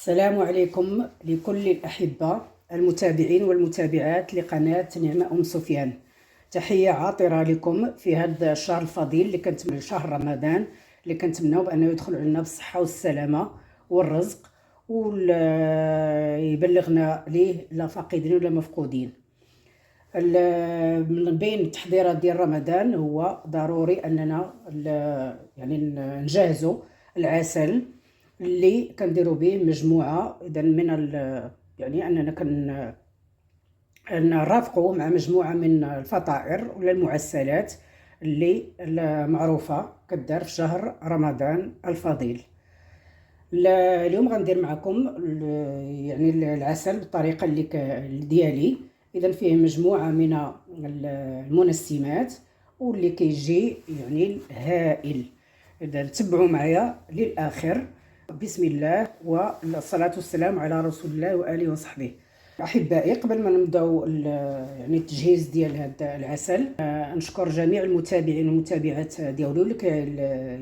السلام عليكم لكل الأحبة المتابعين والمتابعات لقناة نعمة أم سفيان. تحية عاطرة لكم في هذا الشهر الفضيل اللي كنتمنى شهر رمضان، اللي كنتمناو بأنه يدخل علينا بالصحة والسلامة والرزق ويبلغنا ليه لا فاقدين ولا مفقودين. من بين التحضيرات ديال رمضان هو ضروري أننا يعني نجهزوا العسل اللي كنديروا به مجموعه اذا من يعني اننا نرافقوا مع مجموعه من الفطائر ولا المعسلات اللي معروفه كدار في شهر رمضان الفضيل. اليوم غندير معكم يعني العسل بالطريقه اللي ديالي. اذا فيه مجموعه من المنسمات واللي كيجي يعني هائل. اذا تبعوا معايا للاخر. بسم الله والصلاة والسلام على رسول الله وآله وصحبه. أحبائي، قبل ما نبداو يعني التجهيز ديال هذا العسل، نشكر جميع المتابعين والمتابعات ديالو اللي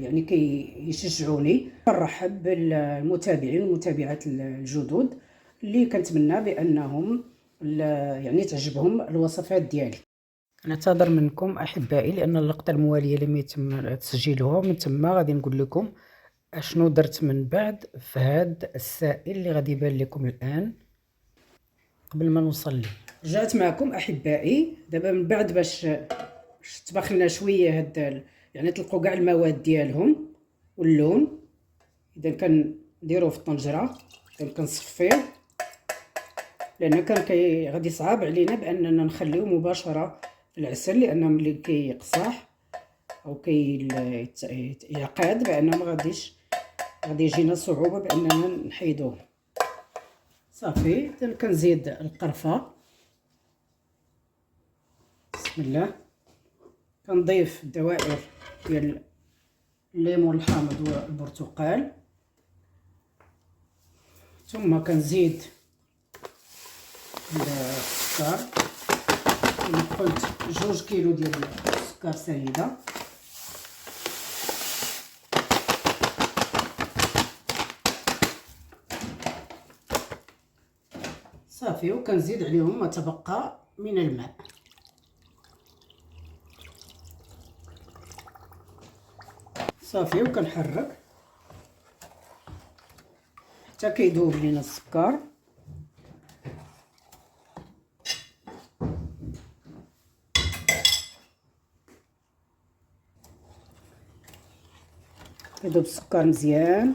يعني كيشجعوني. نرحب بالمتابعين والمتابعات الجدد اللي كنتمنى بأنهم يعني تعجبهم الوصفات ديالي. نعتذر منكم أحبائي لأن اللقطة الموالية لم يتم تسجيلها، من ثم غادي نقول لكم اشنو درت من بعد في هاد السائل اللي غادي يبان لكم الان قبل ما نوصل ليه. رجعت معكم احبائي دابا من بعد باش تبخ لنا شويه هاد يعني تلقوا كاع المواد ديالهم واللون. اذا كنديروه في الطنجره كنصفيه لان كان غادي صعاب علينا باننا نخليوه مباشره في العسل، لانه ملي كيقصاح او كيعقاد بانه ما غادي يجينا صعوبه باننا نحيدوه. صافي كنزيد القرفه. بسم الله. كنضيف دوائر ديال الليمون الحامض والبرتقال، ثم كنزيد السكر. كما قلت 2 كيلو ديال السكر سنيده. صافي وكنزيد عليهم ما تبقى من الماء. صافي وكنحرك حتى كيذوب لينا السكر. كيذوب السكر مزيان.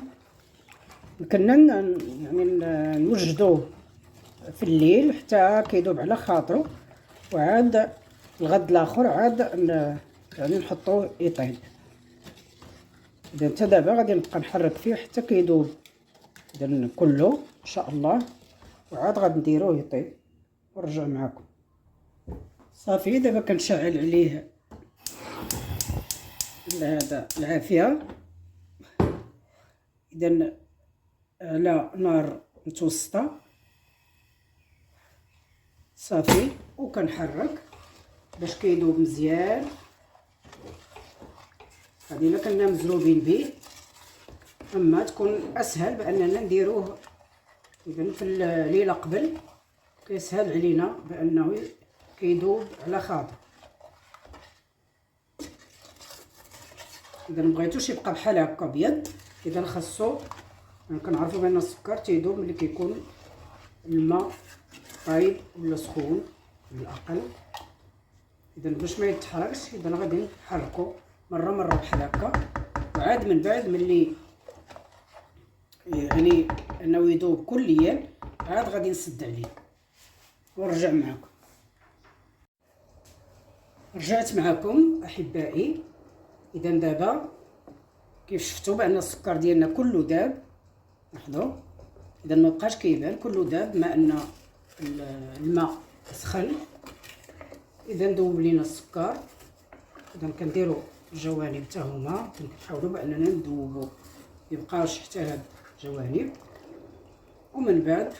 كنا يعني نوجدوه في الليل حتى كيذوب على خاطرو، وعاد الغد الاخر عاد يعني نحطوه يطيب. اذا حتى دابا غادي نبقى نحرك فيه حتى كيذوب اذا كله ان شاء الله، وعاد غادي نديروه يطيب ونرجع معكم. صافي دابا كنشعل عليه هذا العافيه اذا على نار متوسطه. صافي وكنحرك باش كيذوب مزيان. هذه الا كنا مزروبين به، اما تكون اسهل باننا نديروه اذا في الليله قبل، كيسهل علينا بانه كيذوب على خاطر. اذا مبغيتوش يبقى بحال هكا ابيض، اذا خاصو كنعرفوا بان السكر تيذوب ملي كيكون الماء طايب ولا سخون على الاقل. اذا باش ما يتحرقش اذا غادي نحركو مره بحال هكا، وعاد من بعد ملي يعني انه يذوب كليا عاد غادي نسد عليه ونرجع معكم. رجعت معكم احبائي. اذا دابا كيف شفتوا بان السكر ديالنا كله داب. لاحظوا اذا ما بقاش كيبان، كله داب بما ان الماء سخن. اذا ذوب لينا السكر. اذا كنديروا الجوانب حتى هما، كنحاولوا باننا نذوبوا ميبقاوش حتى هاد الجوانب. ومن بعد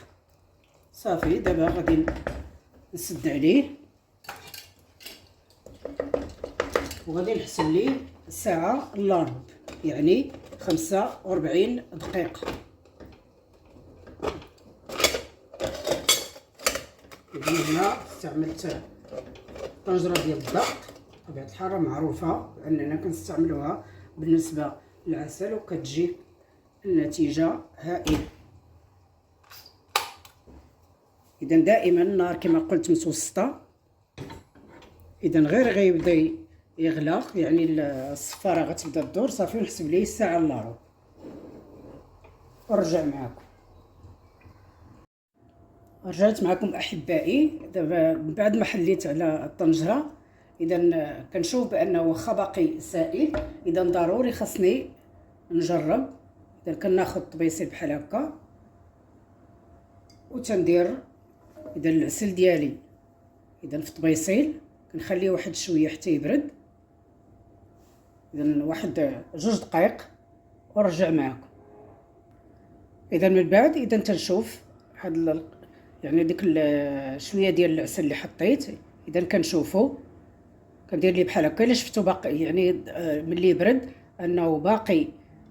صافي دابا غادي نسد عليه وغادي نحسب ليه ساعه الا ربع، يعني 45 دقيقه. إذا هنا استعملت طنجرة ديال الضغط بطبيعة الحال معروفة بأننا كنستعملوها بالنسبة للعسل وكتجي النتيجة هائلة. إذا دائما النار كما قلت متوسطة، إذا غير غيبدا يغلى يعني الصفارة غتبدا تدور صافي، ونحسب ليه الساعة الا ربع ونرجع معاكم. رجعت معكم احبائي. دابا من بعد ما حليت على الطنجره، اذا كنشوف بانه واخا باقي سائل، اذا ضروري خاصني نجرب. اذا كناخذ طبيسيل بحال هكا وتندير اذا العسل ديالي اذا في طبيسيل، كنخليه واحد شويه حتى يبرد، اذا واحد 2 دقائق ونرجع معكم. اذا من بعد اذا تنشوف هاد يعني ديك شويه ديال العسل اللي حطيت، اذا كنشوفو كندير ليه بحال هكا. الا شفتو باقي يعني ملي يبرد انه باقي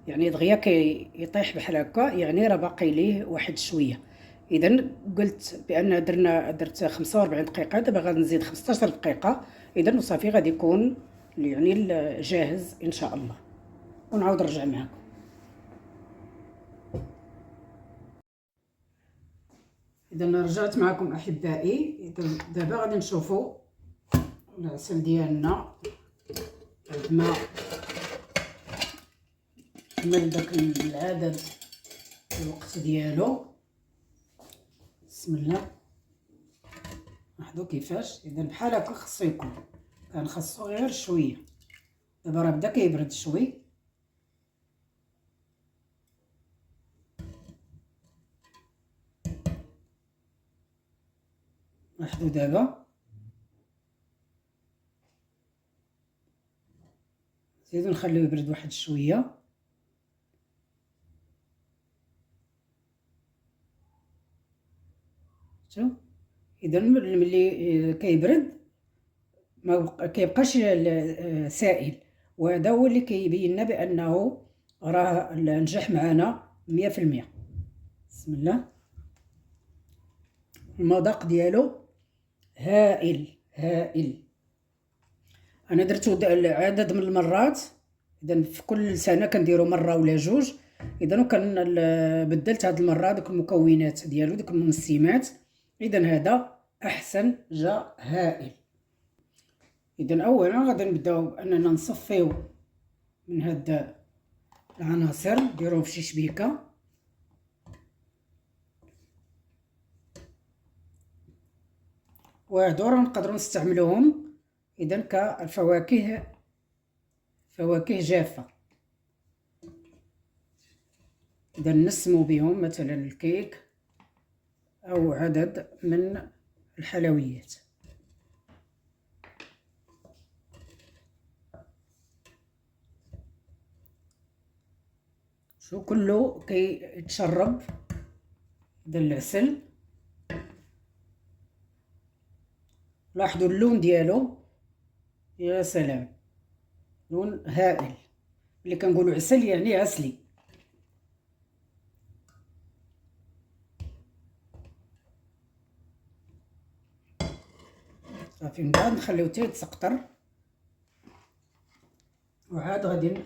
يعني دغيا كيطيح بحال هكا، يعني راه باقي ليه واحد شويه. اذا قلت بان درت 45 دقيقه، دابا غادي نزيد 15 دقيقه، اذا وصافي غادي يكون يعني جاهز ان شاء الله، ونعاود نرجع معكم. اذا رجعت معكم احبائي. اذا دابا غادي نشوفوا العسل ديالنا بعد ما كمل داك العدد الوقت ديالو. بسم الله، لاحظوا كيفاش. اذا بحال هكا خصو يكون، كان خصو غير شويه. دابا راه بدا كيبرد شوي. لاحظوا دابا زيدو نخليوه يبرد واحد شويه. شوف اذا ملي كيبرد ما كيبقاش سائل، وهذا هو اللي كيبين لنا بانه راه نجح معنا 100%. بسم الله، المذاق ديالو هائل هائل. انا درتو عدد من المرات، اذا في كل سنه كنديرو مره ولا 2. اذا وكان بدلت هاد المره دوك المكونات ديالو دوك المنسمات، اذا هذا احسن، جا هائل. اذا اولا غادي نبداو باننا نصفيو من هاد العناصر، نديروهم في شي شبيكه. وهادو راه نقدروا نستعملوهم اذا كالفواكه، فواكه جافه. اذا نسمو بهم مثلا الكيك او عدد من الحلويات. شو كله كيتشرب هذا العسل. لاحظوا اللون ديالو، يا سلام، لون هائل. اللي كنقولوا عسل يعني عسلي. صافي من بعد نخليو حتى يتسقطر، وعاد غادي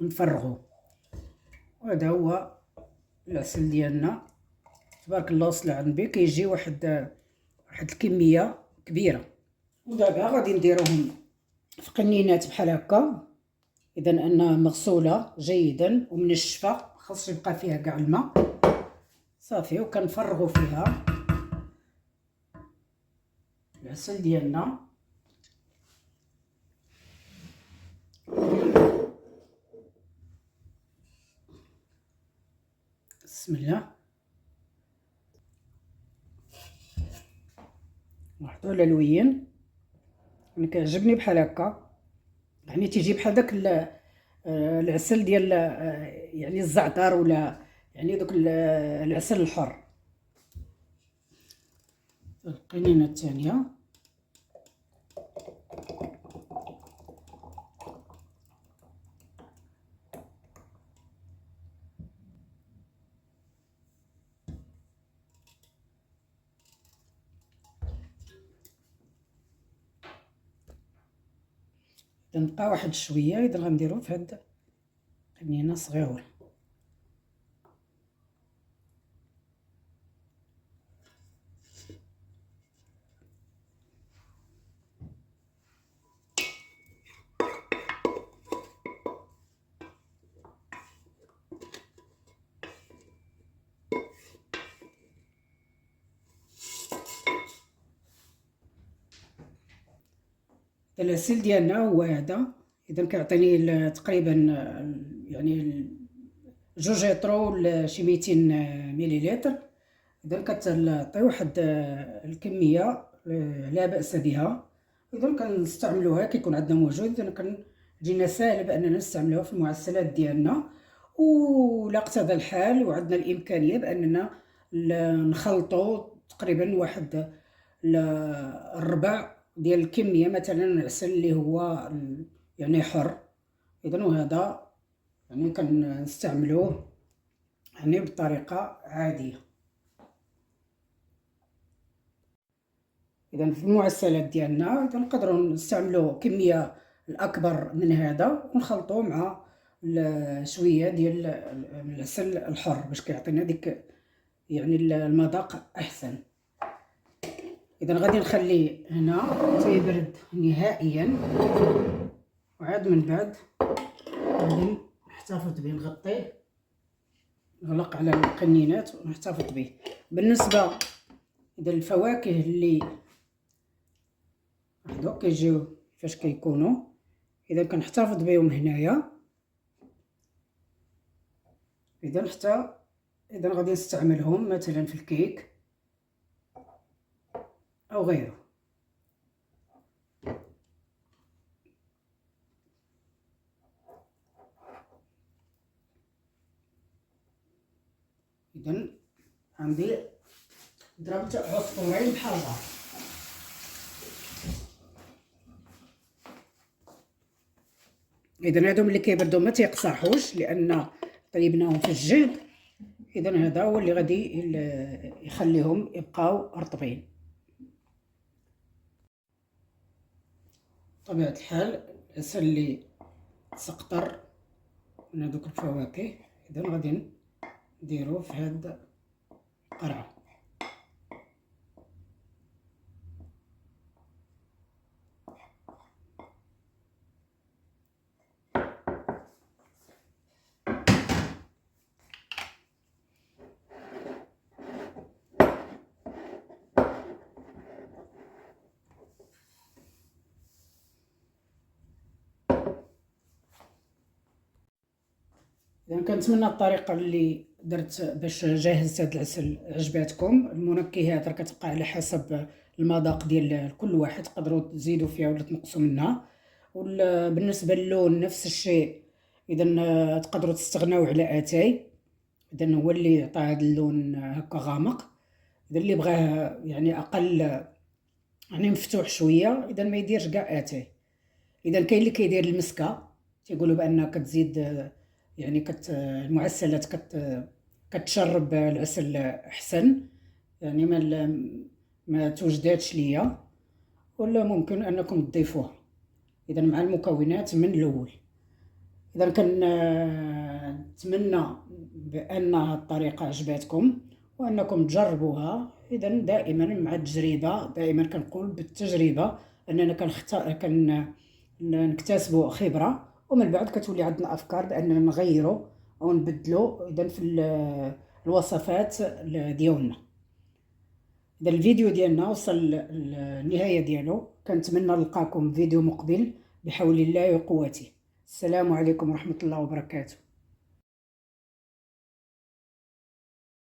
نفرغوه. وهذا هو العسل ديالنا تبارك الله وصل على النبي. كيجي واحد الكميه كبيره. ودابا غادي نديروهم في قنينات بحال هكا، اذا انها مغسوله جيدا ومنشفه، خاص يبقى فيها كاع الماء. صافي، وكنفرغوا فيها العسل ديالنا. بسم الله، لاحظوا على لوين. انا كيعجبني بحال هكا، يعني تيجي بحال داك العسل ديال يعني الزعتر، ولا يعني دوك العسل الحر. القنينه الثانيه نبقى واحد شويه. اذا غنديرو في هاد قنينه صغيره. العسل ديالنا هو هذا. اذا كيعطيني تقريبا يعني 2 لتر ولا شي 200 مليلتر. اذا كتعطي واحد الكميه لا باس بها. اذا كنستعملوها كيكون عندنا موجود. اذا كنجينا ساهل باننا نستعملوها في المعسلات ديالنا. ولا اقتضى الحال وعندنا الامكانيه باننا نخلطوا تقريبا واحد الربع ديال الكميه مثلا العسل اللي هو يعني حر. اذا وهذا يعني كنستعملوه يعني بطريقه عاديه. اذا في المعسلات ديالنا اذا نقدروا نستعملوا كميه الاكبر من هذا ونخلطوه مع شويه ديال العسل الحر باش كيعطينا ديك يعني المذاق احسن. اذا غادي نخليه هنا تيبرد نهائيا. وعاد من بعد غادي نحتفظ به، نغطيه، نغلق على القنينات ونحتفظ به. بالنسبه اذا الفواكه اللي هادو كيجيو كيفاش كيكونوا، اذا كنحتفظ بهم هنايا. اذا حتى اذا غادي نستعملهم مثلا في الكيك او غيره. اذا عندي ضربت عصفورين بحجر. اذا هادو ملي كيبردوا ما تيقصحوش لان طيبناهم في الجهد. اذا هذا هو اللي غادي يخليهم يبقاو رطبين. بطبيعه الحال العسل اللي تسقطر من هذوك الفواكه اذا غادي نديروه في هاد القرعه. إذا كنتمنى الطريقة اللي درت باش جهزت هاد العسل عجباتكم. المنكهات راه كتبقى على حسب المذاق ديال كل واحد، تقدروا تزيدوا فيها ولا تنقصوا منها. بالنسبة للون نفس الشيء. إذا تقدروا تستغناو على اتاي، إذا هو اللي عطى هذا اللون هكا غامق. إذا اللي بغاه يعني أقل يعني مفتوح شوية إذا ما يديرش كاع اتاي. إذا كاين اللي كيدير المسكة، تيقولوا بأنها كتزيد يعني المعسلات كتشرب العسل احسن، يعني ما توجداتش ليا. ولا ممكن انكم تضيفوها اذا مع المكونات من الاول. اذا كنتمنى بان هذه الطريقه عجباتكم وانكم تجربوها. اذا دائما مع التجربه، دائما كنقول بالتجربه اننا نكتسبوا خبره، ومن بعد كتولي عندنا افكار باننا نغيروا او نبدلوا اذا في الوصفات ديالنا. اذا الفيديو ديالنا وصل للنهايه ديالو. كنتمنى نلقاكم فيديو مقبل بحول الله وقوته. السلام عليكم ورحمه الله وبركاته.